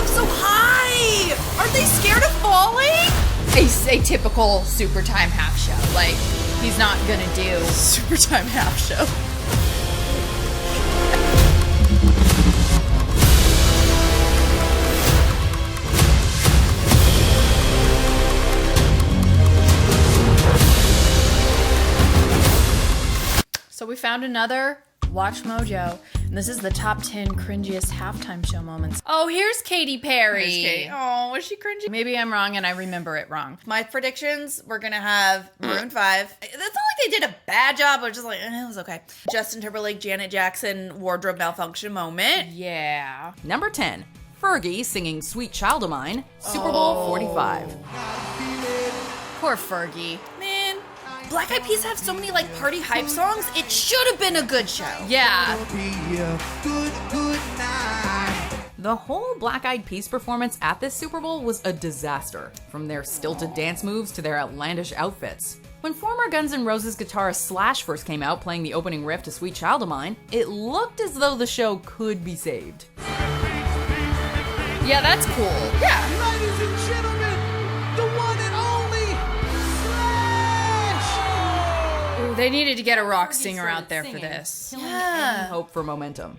up so high? Aren't they scared of falling? A typical super time half show. Like, he's not gonna do Super time half show. So we found another Watch Mojo, and this is the top 10 cringiest halftime show moments. Oh, here's Katy Perry. Here's Katy. Oh, was she cringy? Maybe I'm wrong and I remember it wrong. My predictions, we're gonna have Maroon 5. It's not like they did a bad job, but just like, it was okay. Justin Timberlake, Janet Jackson, wardrobe malfunction moment. Yeah. Number 10, Fergie singing Sweet Child of Mine, Super Bowl 45. Poor Fergie. Man, Black Eyed Peas have so many like party hype songs. It should have been a good show. Yeah. The whole Black Eyed Peas performance at this Super Bowl was a disaster, from their stilted dance moves to their outlandish outfits. When former Guns N' Roses guitarist Slash first came out playing the opening riff to Sweet Child of Mine, it looked as though the show could be saved. Yeah, that's cool. Yeah. Ladies and gentlemen, the one and only Slash! Ooh, they needed to get a rock Fergie singer started out there for singing, this. killing Yeah. any hope for momentum.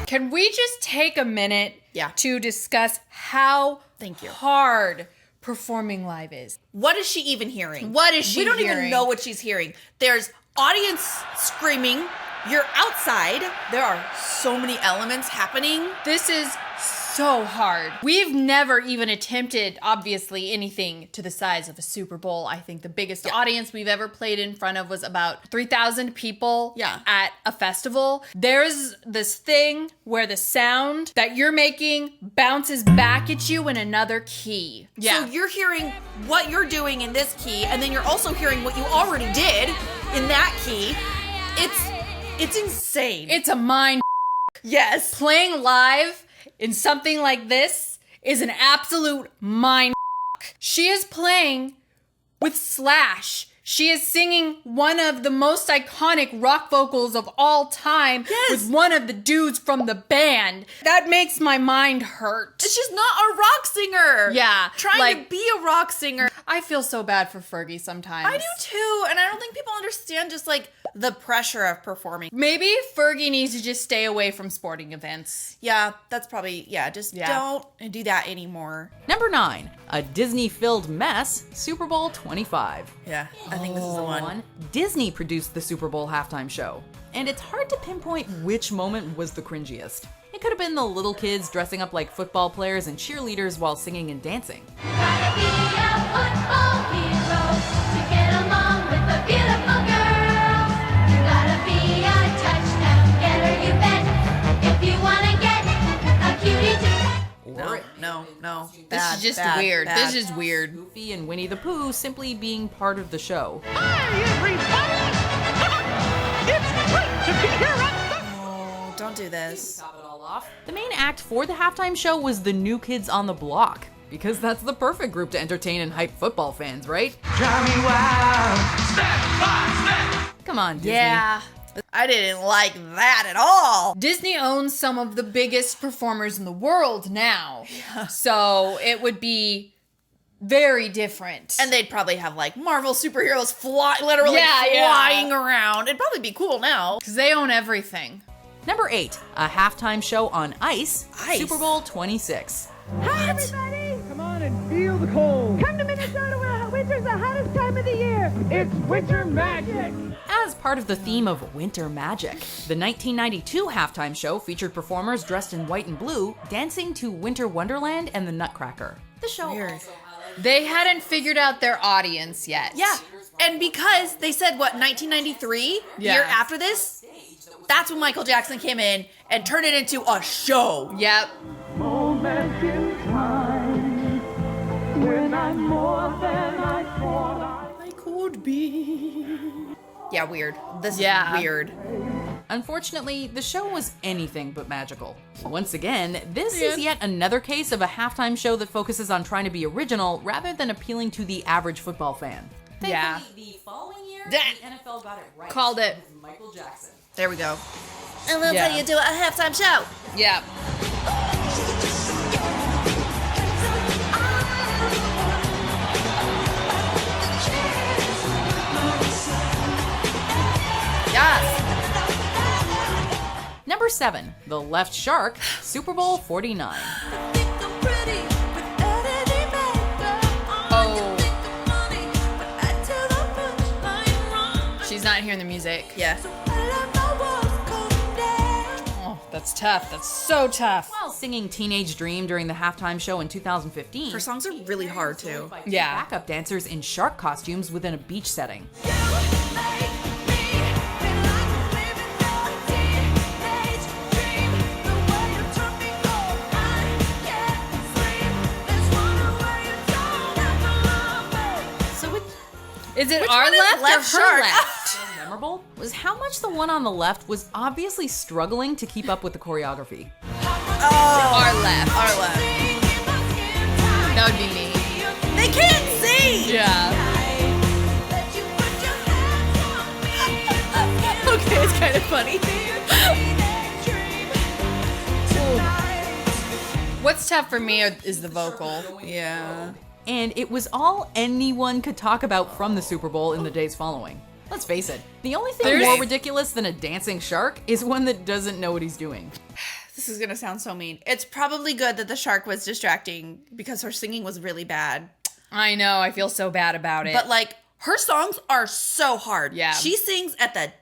Can we just take a minute Yeah. to discuss how Thank you. hard performing live is? What is she even hearing? What is she We don't even hearing? know what she's hearing. There's audience screaming. You're outside. There are so many elements happening. This is so hard. We've never even attempted, obviously, anything to the size of a Super Bowl. I think the biggest audience we've ever played in front of was about 3,000 people at a festival. There's this thing where the sound that you're making bounces back at you in another key. So you're hearing what you're doing in this key, and then you're also hearing what you already did in that key. It's insane. It's a mind. Yes. Playing live in something like this is an absolute mind. She is playing with Slash. She is singing one of the most iconic rock vocals of all time with one of the dudes from the band. That makes my mind hurt. She's not a rock singer. Yeah, Trying like- to be a rock singer. I feel so bad for Fergie sometimes. I do too, and I don't think people understand just like the pressure of performing. Maybe Fergie needs to just stay away from sporting events. Yeah, that's probably, just don't do that anymore. Number 9, a Disney-filled mess, Super Bowl 25. Yeah, I think this is the one. Disney produced the Super Bowl halftime show, and it's hard to pinpoint which moment was the cringiest. It could have been the little kids dressing up like football players and cheerleaders while singing and dancing. Gotta be a football hero to get along with a beautiful girl. You gotta be a touchdown getter, you bet. If you wanna get a cutie to pet. No. This Bad, is just bad, weird. bad. This is weird. Goofy and Winnie the Pooh simply being part of the show. Hi, everybody! It's great to be here at Oh, don't do this. Top it all off. The main act for the halftime show was the New Kids on the Block, because that's the perfect group to entertain and hype football fans, right? Drive me wild. Step by step. Come on, Disney. Yeah. I didn't like that at all. Disney owns some of the biggest performers in the world now. So it would be very different. And they'd probably have like Marvel superheroes literally Yeah. flying around. It'd probably be cool now. because they own everything. Number 8, a halftime show on ice, Ice. Super Bowl 26. Hi, everybody! Come on and feel the cold. Come to Minnesota where winter's the hottest time of the year. It's winter magic. As part of the theme of winter magic, the 1992 halftime show featured performers dressed in white and blue dancing to Winter Wonderland and the Nutcracker. The show Weird. also highlighted They hadn't figured out their audience yet. Yeah. And because they said, 1993? Yeah. Year after this? That's when Michael Jackson came in and turned it into a show. Yep. Moments in time when I'm more than I thought I could be. Yeah, weird. This Yeah. is weird. Unfortunately, the show was anything but magical. Once again, this is yet another case of a halftime show that focuses on trying to be original rather than appealing to the average football fan. Yeah. Thankfully, the following year, Yeah. the NFL got it right. Called it. With Michael Jackson. There we go. And that's Yeah. how you do a halftime show. Yeah. Yes. Number 7, The Left Shark, Super Bowl 49. Oh. She's not hearing the music. Yeah. Oh, that's tough. That's so tough. While singing Teenage Dream during the halftime show in 2015, Her songs are really hard too. Yeah. backup dancers in shark costumes within a beach setting. Is it Which our one is left left or her shark? left? Memorable was how much the one on the left was obviously struggling to keep up with the choreography. Oh. Our left. Our left. That would be me. They can't sing. Yeah. Okay, it's kind of funny. What's tough for me is the vocal. Yeah. And it was all anyone could talk about from the Super Bowl in the days following. Let's face it, the only thing There's- more ridiculous than a dancing shark is one that doesn't know what he's doing. This is gonna sound so mean. It's probably good that the shark was distracting because her singing was really bad. I know. I feel so bad about it. But like her songs are so hard. Yeah. She sings at the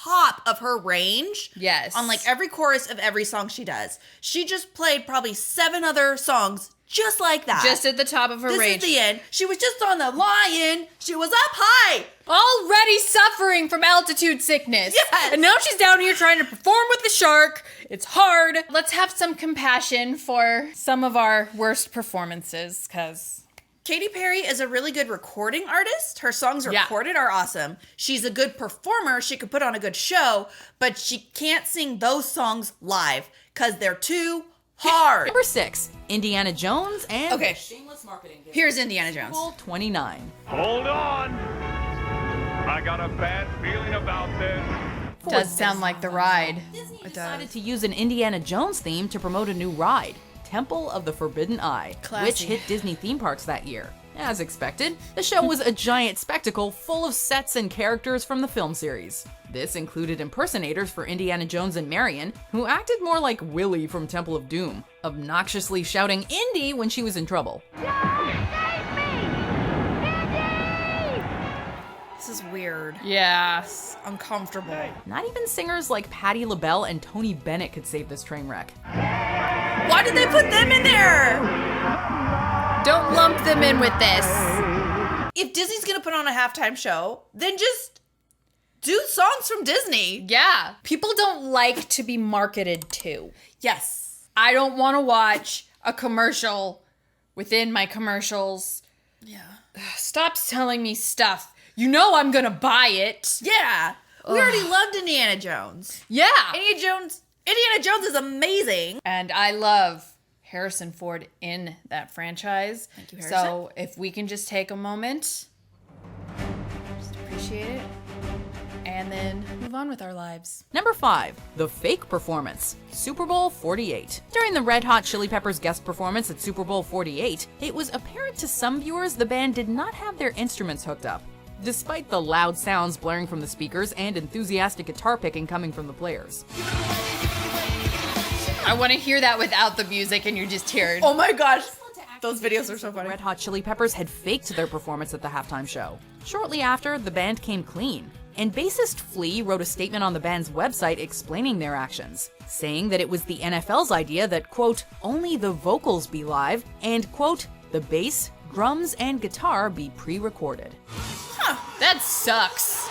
top of her range. Yes. On like every chorus of every song she does. She just played probably 7 other songs just like that. just at the top of her this range. is the end. She was just on the lion. She was up high. Already suffering from altitude sickness. Yes. And now she's down here trying to perform with the shark. It's hard. Let's have some compassion for some of our worst performances, because Katy Perry is a really good recording artist. Her songs Yeah. recorded are awesome. She's a good performer. She could put on a good show, but she can't sing those songs live because they're too hard. Number 6, Indiana Jones and Okay. the Shameless Marketing Game. Here's Indiana Super Jones. Bowl 29. Hold on. I got a bad feeling about this. does sound like the ride. Disney decided to use an Indiana Jones theme to promote a new ride, Temple of the Forbidden Eye, Classy. which hit Disney theme parks that year. As expected, the show was a giant spectacle full of sets and characters from the film series. This included impersonators for Indiana Jones and Marion, who acted more like Willie from Temple of Doom, obnoxiously shouting Indy when she was in trouble. This is weird. Yeah. It's uncomfortable. Not even singers like Patti LaBelle and Tony Bennett could save this train wreck. Why did they put them in there? Don't lump them in with this. If Disney's gonna put on a halftime show, then just do songs from Disney. Yeah. People don't like to be marketed to. Yes. I don't want to watch a commercial within my commercials. Yeah. Stop selling me stuff. You know I'm going to buy it. Yeah. We already loved Indiana Jones. Yeah. Indiana Jones is amazing. And I love Harrison Ford in that franchise. Thank you, Harrison. So if we can just take a moment, just appreciate it, and then move on with our lives. Number 5, The Fake Performance, Super Bowl 48. During the Red Hot Chili Peppers guest performance at Super Bowl 48, it was apparent to some viewers the band did not have their instruments hooked up, despite the loud sounds blaring from the speakers and enthusiastic guitar picking coming from the players. I want to hear that without the music, and you're just hearing. Oh my gosh. Those videos are so funny. Red Hot Chili Peppers had faked their performance at the halftime show. Shortly after, the band came clean, and bassist Flea wrote a statement on the band's website explaining their actions, saying that it was the NFL's idea that, quote, only the vocals be live, and, quote, the bass, drums, and guitar be pre-recorded. That sucks.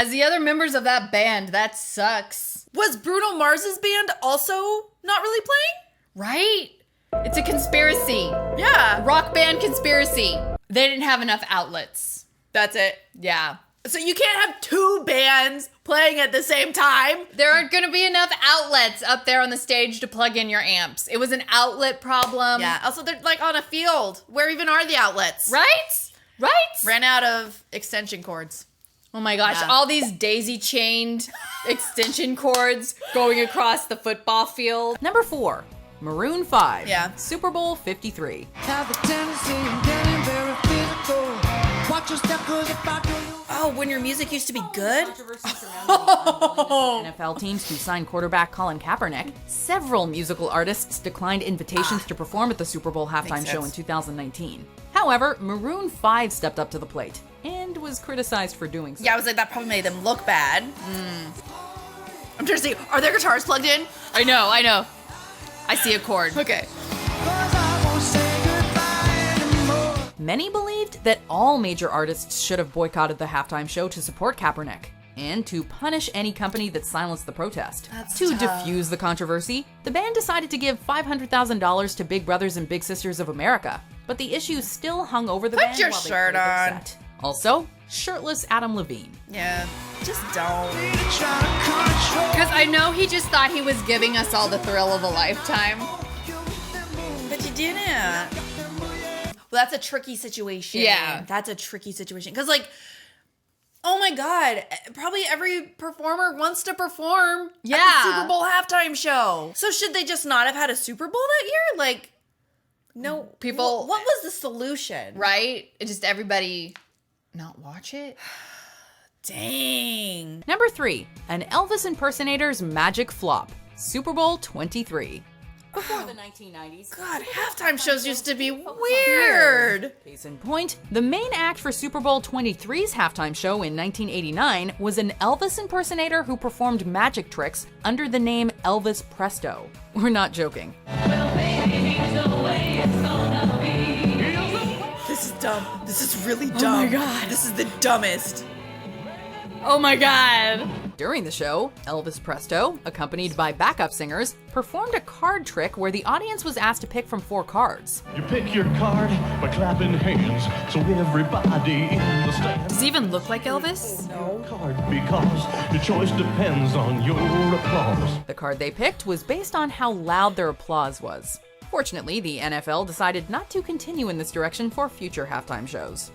As the other members of that band, that sucks. Was Bruno Mars's band also not really playing? Right? It's a conspiracy. Yeah. Rock band conspiracy. They didn't have enough outlets. That's it. Yeah. So you can't have two bands playing at the same time? There aren't going to be enough outlets up there on the stage to plug in your amps. It was an outlet problem. Yeah. Also, they're like on a field. Where even are the outlets? Right? Ran out of extension cords. Oh my gosh, Yeah. all these daisy-chained extension cords going across the football field. Number 4, Maroon 5. Yeah. Super Bowl 53. Have the tendency of getting very physical. Watch your step, 'cause if I do you. Oh, when your music used to be good? Controversy surrounding the unwillingness of NFL teams to sign quarterback Colin Kaepernick, several musical artists declined invitations to perform at the Super Bowl halftime Makes show in sense. 2019. However, Maroon 5 stepped up to the plate and was criticized for doing so. Yeah, I was like, that probably made them look bad. I'm trying to see, are their guitars plugged in? I know. I see a chord. Okay. 'Cause I won't say goodbye anymore. Many believed that all major artists should have boycotted the halftime show to support Kaepernick and to punish any company that silenced the protest. To diffuse the controversy, the band decided to give $500,000 to Big Brothers and Big Sisters of America, but the issue still hung over the band your while they shirt played their on. set. Also, shirtless Adam Levine. Yeah, just don't. Try to control. Because I know he just thought he was giving us all the thrill of a lifetime. But you didn't. Well, that's a tricky situation. Yeah. That's a tricky situation. Because, like, oh my God, probably every performer wants to perform at Yeah. the Super Bowl halftime show. So should they just not have had a Super Bowl that year? Like, no. People- What was the solution? Right? It just everybody not watch it? Dang. Number 3, an Elvis impersonator's magic flop. Super Bowl 23. Before the 1990s, God, halftime shows used to be weird. case in point, the main act for Super Bowl 23's halftime show in 1989 was an Elvis impersonator who performed magic tricks under the name Elvis Presto. We're not joking. This is dumb. This is really dumb. Oh my God. This is the dumbest. Oh my God. During the show, Elvis Presto, accompanied by backup singers, performed a card trick where the audience was asked to pick from 4 cards. You pick your card by clapping hands, so everybody in the stand. Does he even look like Elvis? Card because your choice depends on your applause. The card they picked was based on how loud their applause was. Fortunately, the NFL decided not to continue in this direction for future halftime shows.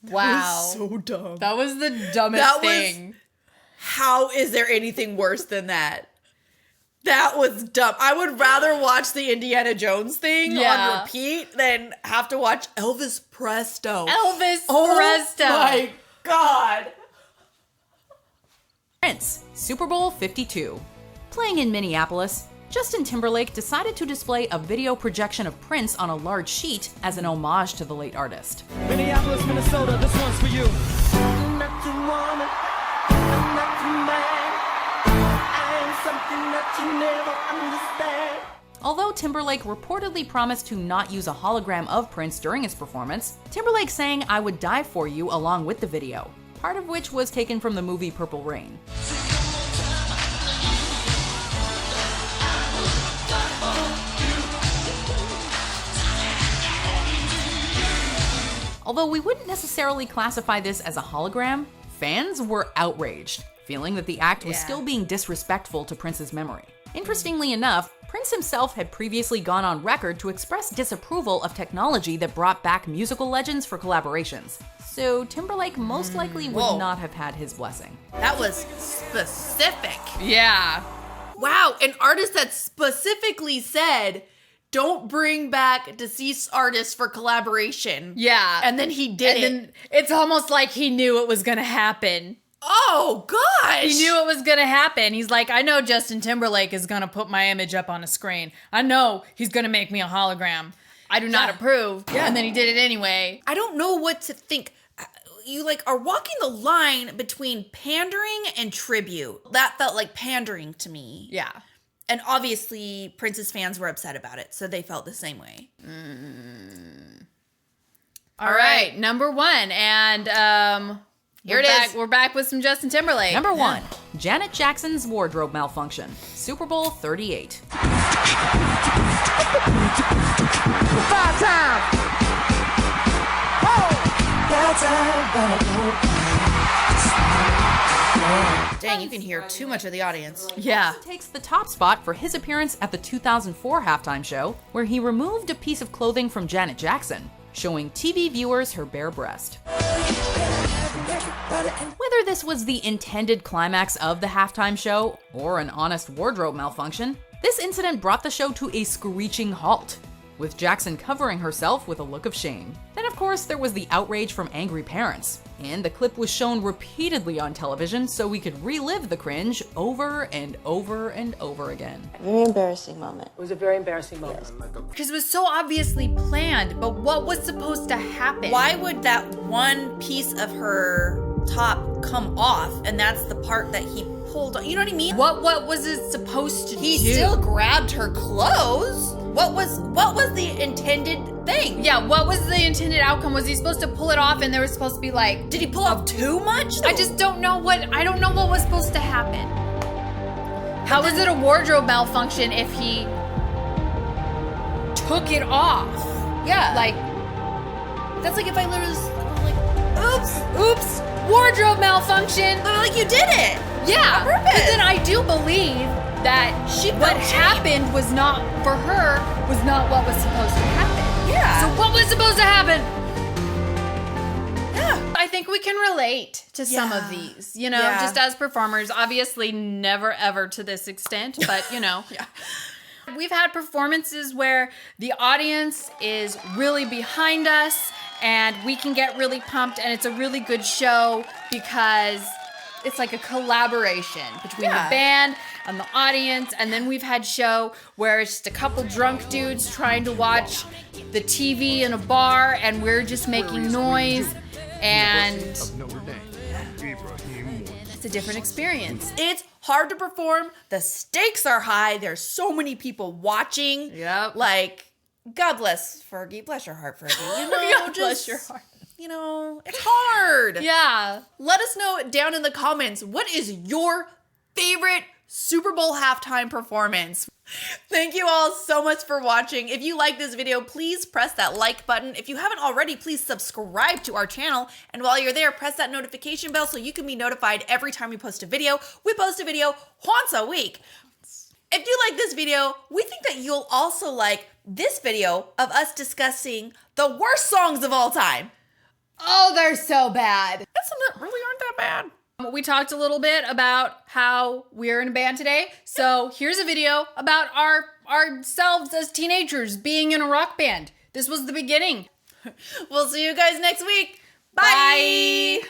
Wow. So dumb. That was the dumbest That was- thing. How is there anything worse than that? That was dumb. I would rather watch the Indiana Jones thing Yeah. on repeat than have to watch Elvis Presto. Elvis Oh Presto. my God. Prince, Super Bowl 52. Playing in Minneapolis, Justin Timberlake decided to display a video projection of Prince on a large sheet as an homage to the late artist. Minneapolis, Minnesota, this one's for you. I'm not your woman. I'm not your man. I am something that you never understand. Although Timberlake reportedly promised to not use a hologram of Prince during his performance, Timberlake sang "I Would Die For You" along with the video, part of which was taken from the movie Purple Rain. Although we wouldn't necessarily classify this as a hologram, fans were outraged, feeling that the act was still being disrespectful to Prince's memory. Interestingly enough, Prince himself had previously gone on record to express disapproval of technology that brought back musical legends for collaborations. So Timberlake most likely would Whoa. not have had his blessing. That was specific. Yeah. Wow, an artist that specifically said, don't bring back deceased artists for collaboration. Yeah. And then he did And it. then it's almost like he knew it was going to happen. Oh, gosh. He knew it was going to happen. He's like, I know Justin Timberlake is going to put my image up on a screen. I know he's going to make me a hologram. I do not approve. Yeah. And then he did it anyway. I don't know what to think. You like are walking the line between pandering and tribute. That felt like pandering to me. Yeah. And obviously Prince's fans were upset about it, so they felt the same way. All right. Number 1. And Here it is. We're back with some Justin Timberlake. Number 1, Janet Jackson's wardrobe malfunction. Super Bowl 38. 5 times. Oh! That's how I go. Dang, you can hear too much of the audience. Yeah. Also takes the top spot for his appearance at the 2004 halftime show, where he removed a piece of clothing from Janet Jackson, showing TV viewers her bare breast. Whether this was the intended climax of the halftime show or an honest wardrobe malfunction, this incident brought the show to a screeching halt, with Jackson covering herself with a look of shame. Then, of course, there was the outrage from angry parents, and the clip was shown repeatedly on television so we could relive the cringe over and over and over again. Very embarrassing moment. It was a very embarrassing moment. Because it was so obviously planned, but what was supposed to happen? Why would that one piece of her top come off and that's the part that he pulled on? You know what I mean? What was it supposed to He do? still grabbed her clothes. What was the intended thing? Yeah, what was the intended outcome? Was he supposed to pull it off and there was supposed to be like... Did he pull off too much? I just don't know I don't know what was supposed to happen. How was it a wardrobe malfunction if he took it off? Yeah. Like, That's like if I literally was like, oops, wardrobe malfunction. like you did it. Yeah, On purpose. but then I do believe that what happened was not, for her, was not what was supposed to happen. Yeah. So what was supposed to happen? Yeah. I think we can relate to some of these, you know, Yeah. just as performers. Obviously, never ever to this extent, but you know. Yeah. We've had performances where the audience is really behind us and we can get really pumped and it's a really good show because it's like a collaboration between the band and the audience. And then we've had show where it's just a couple drunk dudes trying to watch the TV in a bar and we're just making noise, and it's a different experience. It's hard to perform. The stakes are high. There's so many people watching. Yep. Like, God bless Fergie. Bless your heart, Fergie. You know, God bless your heart. You know, it's hard. Yeah. Let us know down in the comments, what is your favorite Super Bowl halftime performance? Thank you all so much for watching. If you like this video, please press that like button. If you haven't already, please subscribe to our channel. And while you're there, press that notification bell so you can be notified every time we post a video. We post a video once a week. If you like this video, we think that you'll also like this video of us discussing the worst songs of all time. Oh, they're so bad. And some that really aren't that bad. We talked a little bit about how we're in a band today. So here's a video about ourselves as teenagers being in a rock band. This was the beginning. We'll see you guys next week. Bye.